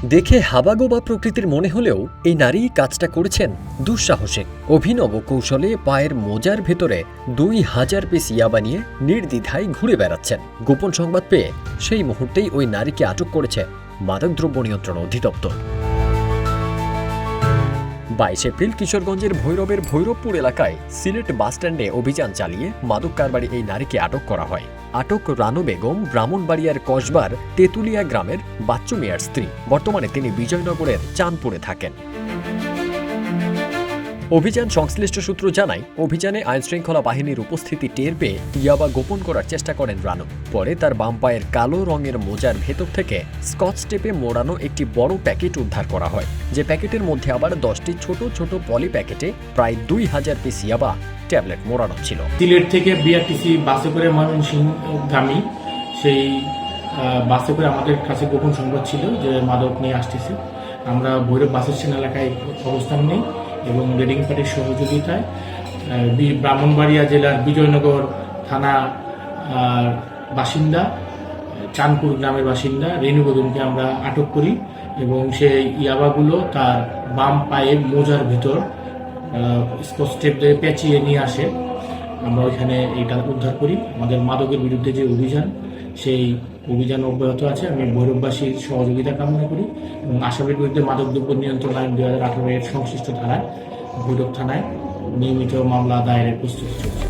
দেখে হাবাগোবা প্রকৃতির মনে হলেও এই নারী কাজটা করেছেন দুঃসাহসিক। অভিনব কৌশলে পায়ের মোজার ভেতরে 2000 পিস ইয়াবা নিয়ে নির্দ্বিধায় ঘুরে বেড়াচ্ছেন। গোপন সংবাদ পেয়ে সেই মুহূর্তেই ওই নারীকে আটক করেছে মাদকদ্রব্য নিয়ন্ত্রণ অধিদপ্তর। 22 এপ্রিল কিশোরগঞ্জের ভৈরবের ভৈরবপুর এলাকায় সিলেট বাসস্ট্যান্ডে অভিযান চালিয়ে মাদক কারবারি এই নারীকে আটক করা হয়। আটক রানু বেগম ব্রাহ্মণবাড়িয়ার কসবার তেতুলিয়া গ্রামের বাচ্চু মিয়ার স্ত্রী। বর্তমানে তিনি বিজয়নগরের চাঁদপুরে থাকেন। অভিযান সংশ্লিষ্ট সূত্র জানায়, অভিযানে আইনশৃঙ্খলা বাহিনীর উপস্থিতি টের পেয়ে ইয়াবা গোপন করার চেষ্টা করেন রানু। পরে তার বাম পায়ের কালো রঙের মোজার ভেতর থেকে স্কচ টেপে মোড়ানো একটি বড় প্যাকেট উদ্ধার করা হয়, যে প্যাকেটের মধ্যে আবার 10টি ছোট ছোট পলি প্যাকেটে প্রায় 2000 পিস ইয়াবা ট্যাবলেট মোড়ানো ছিল। সিলেট থেকে বিআরটিসি বাসে করে ময়মনসিংহগামী সেই বাসে করে আমাদের কাছে গোপন সংবাদ ছিল যে মাদক নিয়ে আসতেছে। আমরা ভৈরব বাস স্ট্যান্ড এলাকায় অবস্থান নেই এবং রেডিং পার্টির সহযোগিতায় ব্রাহ্মণবাড়িয়া জেলার বিজয়নগর থানা বাসিন্দা চাঁদপুর গ্রামের বাসিন্দা রেনু বেগমকে আমরা আটক করি এবং সেই ইয়াবাগুলো তার বাম পায়ে মোজার ভিতর স্কচ টেপ দিয়ে পেঁচিয়ে নিয়ে আসে। আমরা ওইখানে এটা উদ্ধার করি। আমাদের মাদকের বিরুদ্ধে যে অভিযান, সেই অভিযান অব্যাহত আছে। আমি ভৈরববাসীর সহযোগিতা কামনা করি এবং আসামির বিরুদ্ধে মাদকদ্রব্য নিয়ন্ত্রণ আইন 2018 এর সংশ্লিষ্ট ধারায় ভৈরব থানায় নিয়মিত মামলা দায়েরের প্রস্তুতি চলছে।